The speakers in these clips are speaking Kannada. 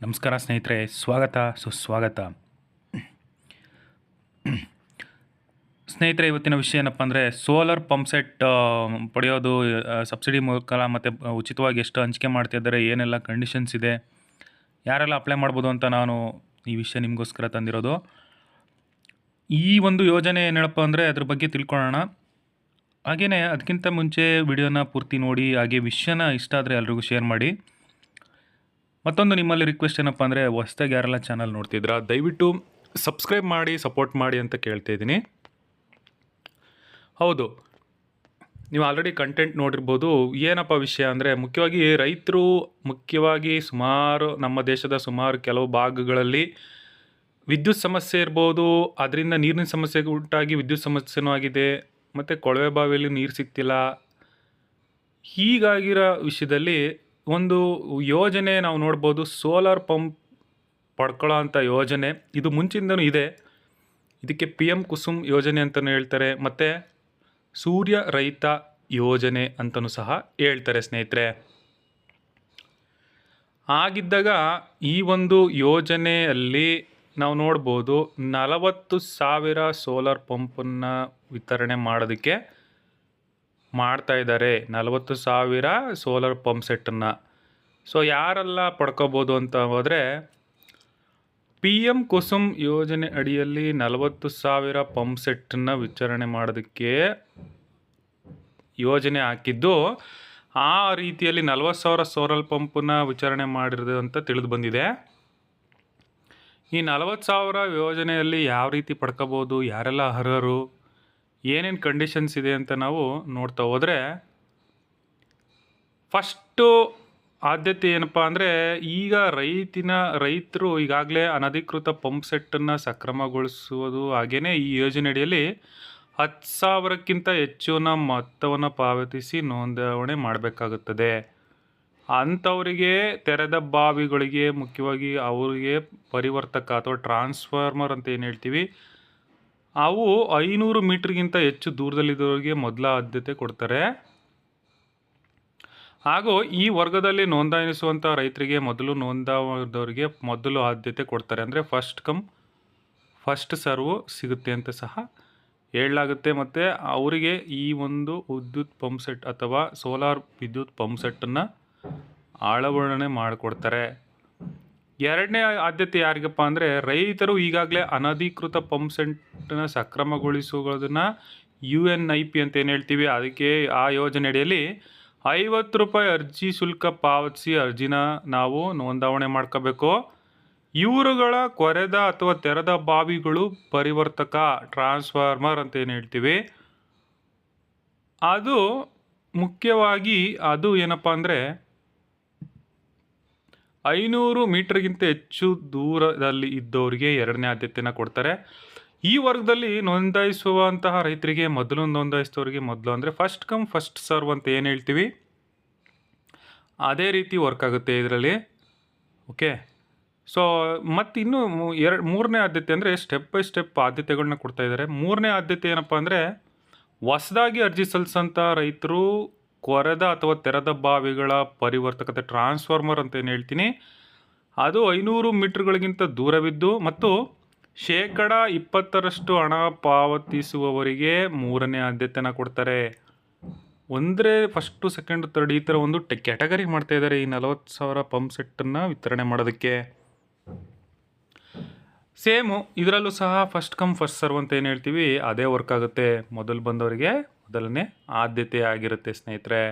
ನಮಸ್ಕಾರ ಸ್ನೇಹಿತರೆ, ಸ್ವಾಗತ ಸುಸ್ವಾಗತ. ಸ್ನೇಹಿತರೆ, ಇವತ್ತಿನ ವಿಷಯ ಏನಪ್ಪ ಅಂದರೆ ಸೋಲಾರ್ ಪಂಪ್ ಸೆಟ್ ಪಡೆಯೋದು ಸಬ್ಸಿಡಿ ಮೂಲಕ ಮತ್ತು ಉಚಿತವಾಗಿ ಎಷ್ಟು ಹಂಚಿಕೆ ಮಾಡ್ತಿದ್ದಾರೆ, ಏನೆಲ್ಲ ಕಂಡೀಷನ್ಸ್ ಇದೆ, ಯಾರೆಲ್ಲ ಅಪ್ಲೈ ಮಾಡ್ಬೋದು ಅಂತ ನಾನು ಈ ವಿಷಯ ನಿಮಗೋಸ್ಕರ ತಂದಿರೋದು. ಈ ಒಂದು ಯೋಜನೆ ಏನಪ್ಪ ಅಂದರೆ ಅದ್ರ ಬಗ್ಗೆ ತಿಳ್ಕೊಳ್ಳೋಣ. ಹಾಗೆಯೇ ಅದಕ್ಕಿಂತ ಮುಂಚೆ ವಿಡಿಯೋನ ಪೂರ್ತಿ ನೋಡಿ, ಹಾಗೆ ವಿಷಯನ ಇಷ್ಟ ಆದರೆ ಎಲ್ರಿಗೂ ಶೇರ್ ಮಾಡಿ. ಮತ್ತೊಂದು ನಿಮ್ಮಲ್ಲಿ ರಿಕ್ವೆಸ್ಟ್ ಏನಪ್ಪ ಅಂದರೆ, ಹೊಸ್ದಾಗಿ ಯಾರೆಲ್ಲ ಚಾನಲ್ ನೋಡ್ತಿದ್ರಾ ದಯವಿಟ್ಟು ಸಬ್ಸ್ಕ್ರೈಬ್ ಮಾಡಿ ಸಪೋರ್ಟ್ ಮಾಡಿ ಅಂತ ಕೇಳ್ತಾ ಇದ್ದೀನಿ. ಹೌದು, ನೀವು ಆಲ್ರೆಡಿ ಕಂಟೆಂಟ್ ನೋಡಿರ್ಬೋದು. ಏನಪ್ಪ ವಿಷಯ ಅಂದರೆ, ಮುಖ್ಯವಾಗಿ ನಮ್ಮ ದೇಶದ ಸುಮಾರು ಕೆಲವು ಭಾಗಗಳಲ್ಲಿ ವಿದ್ಯುತ್ ಸಮಸ್ಯೆ ಇರ್ಬೋದು, ಅದರಿಂದ ನೀರಿನ ಸಮಸ್ಯೆ ಉಂಟಾಗಿ ವಿದ್ಯುತ್ ಸಮಸ್ಯೆನೂ ಆಗಿದೆ, ಮತ್ತು ಕೊಳವೆ ಬಾವಿಯಲ್ಲಿ ನೀರು ಸಿಗ್ತಿಲ್ಲ. ಹೀಗಾಗಿರೋ ವಿಷಯದಲ್ಲಿ ಒಂದು ಯೋಜನೆ ನಾವು ನೋಡ್ಬೋದು, ಸೋಲಾರ್ ಪಂಪ್ ಪಡ್ಕೊಳ್ಳೋ ಅಂಥ ಯೋಜನೆ. ಇದು ಮುಂಚಿಂದನೂ ಇದೆ. ಇದಕ್ಕೆ PM ಕುಸುಮ್ ಯೋಜನೆ ಅಂತಲೂ ಹೇಳ್ತಾರೆ, ಮತ್ತು ಸೂರ್ಯ ರೈತ ಯೋಜನೆ ಅಂತಲೂ ಸಹ ಹೇಳ್ತಾರೆ ಸ್ನೇಹಿತರೆ. ಹಾಗಿದ್ದಾಗ ಈ ಒಂದು ಯೋಜನೆಯಲ್ಲಿ ನಾವು ನೋಡ್ಬೋದು 40,000 ಸೋಲಾರ್ ಪಂಪನ್ನು ವಿತರಣೆ ಮಾಡೋದಕ್ಕೆ ಮಾಡ್ತಾ ಇದ್ದಾರೆ. 40,000 ಸೋಲಾರ್ ಪಂಪ್ ಸೆಟ್ಟನ್ನು. ಸೊ ಯಾರೆಲ್ಲ ಪಡ್ಕೋಬೋದು ಅಂತ ಹೋದರೆ, PM ಕುಸುಮ್ ಯೋಜನೆ ಅಡಿಯಲ್ಲಿ 40,000 ಪಂಪ್ ಸೆಟ್ಟನ್ನು ವಿತರಣೆ ಮಾಡೋದಕ್ಕೆ ಯೋಜನೆ ಹಾಕಿದ್ದು. ಆ ರೀತಿಯಲ್ಲಿ 40,000 ಸೋಲಾರ್ ಪಂಪನ್ನು ವಿತರಣೆ ಮಾಡಿರೋದು ಅಂತ ತಿಳಿದು ಬಂದಿದೆ. ಈ 40,000 ಯೋಜನೆಯಲ್ಲಿ ಯಾವ ರೀತಿ ಪಡ್ಕೋಬೋದು, ಯಾರೆಲ್ಲ ಅರ್ಹರು, ಏನೇನು ಕಂಡೀಷನ್ಸ್ ಇದೆ ಅಂತ ನಾವು ನೋಡ್ತಾ ಹೋದರೆ, ಫಸ್ಟು ಆದ್ಯತೆ ಏನಪ್ಪ ಅಂದರೆ, ಈಗ ರೈತರು ಈಗಾಗಲೇ ಅನಧಿಕೃತ ಪಂಪ್ ಸೆಟ್ಟನ್ನು ಸಕ್ರಮಗೊಳಿಸುವುದು. ಹಾಗೆಯೇ ಈ ಯೋಜನೆಯಡಿಯಲ್ಲಿ 10,000ಕ್ಕಿಂತ ಹೆಚ್ಚಿನ ಮೊತ್ತವನ್ನು ಪಾವತಿಸಿ ನೋಂದಣಿ ಮಾಡಬೇಕಾಗುತ್ತದೆ. ಅಂಥವರಿಗೆ ತೆರೆದ ಬಾವಿಗಳಿಗೆ, ಮುಖ್ಯವಾಗಿ ಅವರಿಗೆ ಪರಿವರ್ತಕ ಅಥವಾ ಟ್ರಾನ್ಸ್ಫಾರ್ಮರ್ ಅಂತ ಏನು ಹೇಳ್ತೀವಿ, ಅವು 500 ಮೀಟ್ರಿಗಿಂತ ಹೆಚ್ಚು ದೂರದಲ್ಲಿದ್ದವರಿಗೆ ಮೊದಲ ಆದ್ಯತೆ ಕೊಡ್ತಾರೆ. ಹಾಗೂ ಈ ವರ್ಗದಲ್ಲಿ ನೋಂದಾಯಿಸುವಂಥ ರೈತರಿಗೆ ನೋಂದಾದವರಿಗೆ ಮೊದಲು ಆದ್ಯತೆ ಕೊಡ್ತಾರೆ. ಅಂದರೆ ಫಸ್ಟ್ ಕಮ್ ಫಸ್ಟ್ ಸರ್ವ್ ಸಿಗುತ್ತೆ ಅಂತ ಸಹ ಹೇಳಲಾಗುತ್ತೆ. ಮತ್ತು ಅವರಿಗೆ ಈ ಒಂದು ವಿದ್ಯುತ್ ಪಂಪ್ ಸೆಟ್ ಅಥವಾ ಸೋಲಾರ್ ವಿದ್ಯುತ್ ಪಂಪ್ ಸೆಟ್ಟನ್ನು ಅಳವಡಿಕೆ ಮಾಡಿಕೊಡ್ತಾರೆ. ಎರಡನೇ ಆದ್ಯತೆ ಯಾರಿಗಪ್ಪ ಅಂದರೆ, ರೈತರು ಈಗಾಗಲೇ ಅನಧಿಕೃತ ಪಂಪ್ ಸೆಟ್ಟನ್ನು ಸಕ್ರಮಗೊಳಿಸುವುದನ್ನು UNIP ಅಂತ ಏನು ಹೇಳ್ತೀವಿ, ಅದಕ್ಕೆ ಆ ಯೋಜನೆ ಅಡಿಯಲ್ಲಿ ₹50 ಅರ್ಜಿ ಶುಲ್ಕ ಪಾವತಿಸಿ ಅರ್ಜಿನ ನಾವು ನೋಂದಾವಣೆ ಮಾಡ್ಕೋಬೇಕು. ಇವರುಗಳ ಕೊರೆದ ಅಥವಾ ತೆರೆದ ಬಾವಿಗಳು ಪರಿವರ್ತಕ ಟ್ರಾನ್ಸ್ಫಾರ್ಮರ್ ಅಂತ ಏನು ಹೇಳ್ತೀವಿ, ಅದು ಮುಖ್ಯವಾಗಿ ಅದು ಏನಪ್ಪ ಅಂದರೆ 500 ಮೀಟ್ರಿಗಿಂತ ಹೆಚ್ಚು ದೂರದಲ್ಲಿ ಇದ್ದವರಿಗೆ ಎರಡನೇ ಆದ್ಯತೆಯನ್ನು ಕೊಡ್ತಾರೆ. ಈ ವರ್ಗದಲ್ಲಿ ನೋಂದಾಯಿಸುವಂತಹ ರೈತರಿಗೆ ನೋಂದಾಯಿಸಿದವರಿಗೆ ಮೊದಲು, ಅಂದರೆ ಫಸ್ಟ್ ಕಮ್ ಫಸ್ಟ್ ಸರ್ವ್ ಅಂತ ಏನು ಹೇಳ್ತೀವಿ, ಅದೇ ರೀತಿ ವರ್ಕ್ ಆಗುತ್ತೆ ಇದರಲ್ಲಿ. ಓಕೆ. ಸೊ ಮತ್ತಿನ್ನು ಮೂರನೇ ಆದ್ಯತೆ ಅಂದರೆ ಸ್ಟೆಪ್ ಬೈ ಸ್ಟೆಪ್ ಆದ್ಯತೆಗಳನ್ನ ಕೊಡ್ತಾ ಇದ್ದಾರೆ. ಮೂರನೇ ಆದ್ಯತೆ ಏನಪ್ಪ ಅಂದರೆ, ಹೊಸದಾಗಿ ಅರ್ಜಿ ಸಲ್ಲಿಸೋಂಥ ರೈತರು ಕೊರೆದ ಅಥವಾ ತೆರೆದ ಬಾವಿಗಳ ಪರಿವರ್ತಕತೆ ಟ್ರಾನ್ಸ್ಫಾರ್ಮರ್ ಅಂತ ಏನು ಹೇಳ್ತೀನಿ, ಅದು 500 ಮೀಟ್ರ್ಗಳಿಗಿಂತ ದೂರವಿದ್ದು ಮತ್ತು 20% ಹಣ ಪಾವತಿಸುವವರಿಗೆ ಮೂರನೇ ಆದ್ಯತೆನ ಕೊಡ್ತಾರೆ. ಅಂದರೆ ಫಸ್ಟು, ಸೆಕೆಂಡ್, ಥರ್ಡ್ ಈ ಥರ ಒಂದು ಕ್ಯಾಟಗರಿ ಮಾಡ್ತಾ ಇದ್ದಾರೆ ಈ 40,000 ಪಂಪ್ ಸೆಟ್ಟನ್ನು ವಿತರಣೆ ಮಾಡೋದಕ್ಕೆ. ಸೇಮು ಇದರಲ್ಲೂ ಸಹ ಫಸ್ಟ್ ಕಮ್ ಫಸ್ಟ್ ಸರ್ವ್ ಅಂತ ಏನು ಹೇಳ್ತೀವಿ, ಅದೇ ವರ್ಕ್ ಆಗುತ್ತೆ. ಮೊದಲು ಬಂದವರಿಗೆ ಮೊದಲನೇ ಆದ್ಯತೆ ಆಗಿರುತ್ತೆ ಸ್ನೇಹಿತರೆ.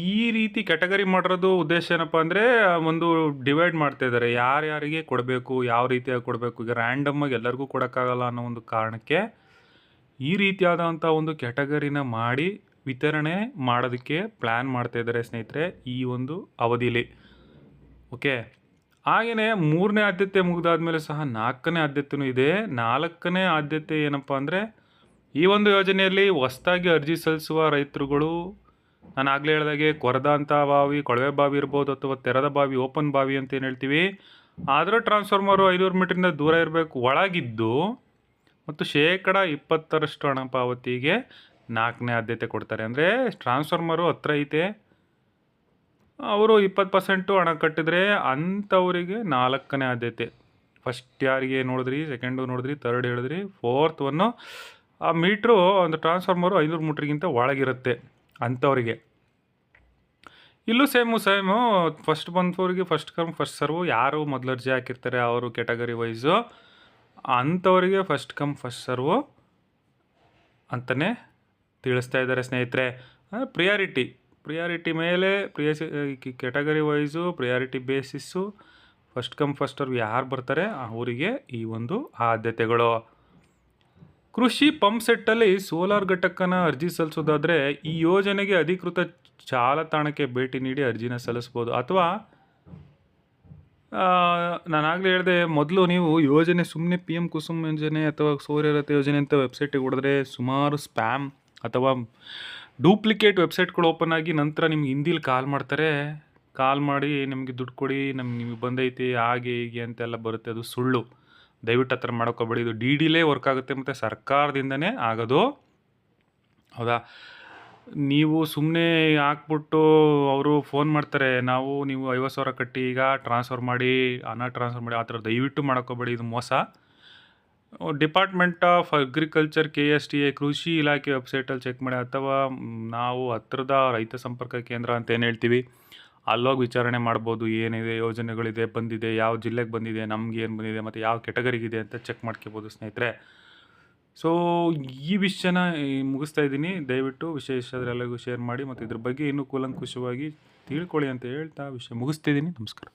ಈ ರೀತಿ ಕ್ಯಾಟಗರಿ ಮಾಡಿರೋದು ಉದ್ದೇಶ ಏನಪ್ಪ ಅಂದರೆ, ಒಂದು ಡಿವೈಡ್ ಮಾಡ್ತಾ ಇದ್ದಾರೆ, ಯಾರ್ಯಾರಿಗೆ ಕೊಡಬೇಕು, ಯಾವ ರೀತಿಯಾಗಿ ಕೊಡಬೇಕು. ಈಗ ರ್ಯಾಂಡಮ್ಮಾಗಿ ಎಲ್ಲರಿಗೂ ಕೊಡೋಕ್ಕಾಗಲ್ಲ ಅನ್ನೋ ಒಂದು ಕಾರಣಕ್ಕೆ ಈ ರೀತಿಯಾದಂಥ ಒಂದು ಕ್ಯಾಟಗರಿನ ಮಾಡಿ ವಿತರಣೆ ಮಾಡೋದಕ್ಕೆ ಪ್ಲ್ಯಾನ್ ಮಾಡ್ತಾ ಇದ್ದಾರೆ ಸ್ನೇಹಿತರೆ ಈ ಒಂದು ಅವಧಿಲಿ. ಓಕೆ. ಹಾಗೆಯೇ ಮೂರನೇ ಆದ್ಯತೆ ಮುಗಿದಾದ್ಮೇಲೆ ಸಹ 4ನೇ ಆದ್ಯತೆಯೂ ಇದೆ. 4ನೇ ಆದ್ಯತೆ ಏನಪ್ಪ ಅಂದರೆ, ಈ ಒಂದು ಯೋಜನೆಯಲ್ಲಿ ಹೊಸದಾಗಿ ಅರ್ಜಿ ಸಲ್ಲಿಸುವ ರೈತರುಗಳು, ನಾನು ಆಗಲೇ ಹೇಳಿದಾಗೆ ಕೊರೆದಂಥ ಬಾವಿ, ಕೊಳವೆ ಬಾವಿ ಇರ್ಬೋದು, ಅಥವಾ ತೆರೆದ ಬಾವಿ, ಓಪನ್ ಬಾವಿ ಅಂತ ಏನು ಹೇಳ್ತೀವಿ, ಆದರೆ ಟ್ರಾನ್ಸ್ಫಾರ್ಮರು 500 ಮೀಟ್ರಿಂದ ದೂರ ಇರಬೇಕು ಒಳಗಿದ್ದು, ಮತ್ತು 20% ಹಣ ಪಾವತಿಗೆ 4ನೇ ಆದ್ಯತೆ ಕೊಡ್ತಾರೆ. ಅಂದರೆ ಟ್ರಾನ್ಸ್ಫಾರ್ಮರು ಹತ್ರ ಐತೆ, ಅವರು 20% ಹಣ ಕಟ್ಟಿದ್ರೆ ಅಂಥವರಿಗೆ 4ನೇ ಆದ್ಯತೆ. ಫಸ್ಟ್ ಯಾರಿಗೆ ನೋಡಿದ್ರಿ, ಸೆಕೆಂಡು ನೋಡಿದ್ರಿ, ಥರ್ಡ್ ಹೇಳಿದ್ರಿ, ಫೋರ್ತ್ ಒನ್ನು ಆ ಮೀಟ್ರು ಒಂದು ಟ್ರಾನ್ಸ್ಫಾರ್ಮರು 500 ಮೀಟ್ರಿಗಿಂತ ಒಳಗಿರುತ್ತೆ ಅಂಥವರಿಗೆ. ಇಲ್ಲೂ ಸೇಮು ಫಸ್ಟ್ ಬಂದವರಿಗೆ ಫಸ್ಟ್ ಕಮ್ ಫಸ್ಟ್ ಸರ್ವು. ಯಾರು ಮೊದಲು ಅರ್ಜಿ ಹಾಕಿರ್ತಾರೆ ಅವರು ಕ್ಯಾಟಗರಿ ವೈಸು ಅಂಥವರಿಗೆ ಫಸ್ಟ್ ಕಮ್ ಫಸ್ಟ್ ಸರ್ವು ಅಂತಲೇ ತಿಳಿಸ್ತಾ ಇದ್ದಾರೆ ಸ್ನೇಹಿತರೆ. ಪ್ರಿಯಾರಿಟಿ ಮೇಲೆ category wise priority basis first come first serve ಯಾರು ಬರ್ತಾರೆ ಅವರಿಗೆ ಈ ಒಂದು ಆದ್ಯತೆಗಳು. ಕೃಷಿ ಪಂಪ್ ಸೆಟ್ಟಲ್ಲಿ ಸೋಲಾರ್ ಘಟಕನ ಅರ್ಜಿ ಸಲ್ಲಿಸೋದಾದರೆ ಈ ಯೋಜನೆಗೆ ಅಧಿಕೃತ ಜಾಲತಾಣಕ್ಕೆ ಭೇಟಿ ನೀಡಿ ಅರ್ಜಿನ ಸಲ್ಲಿಸ್ಬೋದು. ಅಥವಾ ನಾನಾಗಲೇ ಹೇಳಿದೆ, ಮೊದಲು ನೀವು ಯೋಜನೆ ಸುಮ್ಮನೆ PM ಕುಸುಮ್ ಯೋಜನೆ ಅಥವಾ ಸೌರರಥ ಯೋಜನೆ ಅಂತ ವೆಬ್ಸೈಟಿಗೆ ಹೊಡೆದ್ರೆ ಸುಮಾರು ಸ್ಪ್ಯಾಮ್ ಅಥವಾ ಡೂಪ್ಲಿಕೇಟ್ ವೆಬ್ಸೈಟ್ಗಳು ಓಪನ್ ಆಗಿ ನಂತರ ನಿಮ್ಗೆ ಹಿಂದಿಲಿ ಕಾಲ್ ಮಾಡಿ ನಿಮಗೆ ದುಡ್ಡು ಕೊಡಿ, ನಿಮಗೆ ಬಂದೈತಿ ಹಾಗೆ ಹೀಗೆ ಅಂತೆಲ್ಲ ಬರುತ್ತೆ. ಅದು ಸುಳ್ಳು. ದಯವಿಟ್ಟು ಆ ಥರ ಮಾಡೋಕ್ಕೋಗ್ಬೇಡಿ. ಇದು DDಲೇ ವರ್ಕ್ ಆಗುತ್ತೆ ಮತ್ತು ಸರ್ಕಾರದಿಂದನೇ ಆಗೋದು. ಹೌದಾ? ನೀವು ಸುಮ್ಮನೆ ಹಾಕ್ಬಿಟ್ಟು ಅವರು ಫೋನ್ ಮಾಡ್ತಾರೆ, ನೀವು 50,000 ಕಟ್ಟಿ ಈಗ ಟ್ರಾನ್ಸ್ಫರ್ ಮಾಡಿ ಆ ಥರ ದಯವಿಟ್ಟು ಮಾಡೋಕ್ಕೋಗ್ಬೇಡಿ. ಇದು ಮೋಸ. ಡಿಪಾರ್ಟ್ಮೆಂಟ್ ಆಫ್ ಅಗ್ರಿಕಲ್ಚರ್ KSTA ಕೃಷಿ ಇಲಾಖೆ ವೆಬ್ಸೈಟಲ್ಲಿ ಚೆಕ್ ಮಾಡಿ, ಅಥವಾ ನಾವು ಹತ್ತಿರದ ರೈತ ಸಂಪರ್ಕ ಕೇಂದ್ರ ಅಂತ ಏನು ಹೇಳ್ತೀವಿ ಅಲ್ಲೋಗಿ ವಿಚಾರಣೆ ಮಾಡ್ಬೋದು. ಏನಿದೆ ಯೋಜನೆಗಳಿದೆ, ಬಂದಿದೆ, ಯಾವ ಜಿಲ್ಲೆಗೆ ಬಂದಿದೆ, ನಮ್ಗೆ ಏನು ಬಂದಿದೆ ಮತ್ತು ಯಾವ ಕೆಟಗರಿಗಿದೆ ಅಂತ ಚೆಕ್ ಮಾಡ್ಕೋಬೋದು ಸ್ನೇಹಿತರೆ. ಸೊ ಈ ವಿಷಯನ ಮುಗಿಸ್ತಾ ಇದ್ದೀನಿ. ದಯವಿಟ್ಟು ವಿಷಯ ಇಷ್ಟ ಆದರೆ ಎಲ್ಲರಿಗೂ ಶೇರ್ ಮಾಡಿ ಮತ್ತು ಇದ್ರ ಬಗ್ಗೆ ಇನ್ನೂ ಕೂಲಂಕುಷವಾಗಿ ತಿಳ್ಕೊಳ್ಳಿ ಅಂತ ಹೇಳ್ತಾ ವಿಷಯ ಮುಗಿಸ್ತಿದ್ದೀನಿ. ನಮಸ್ಕಾರ.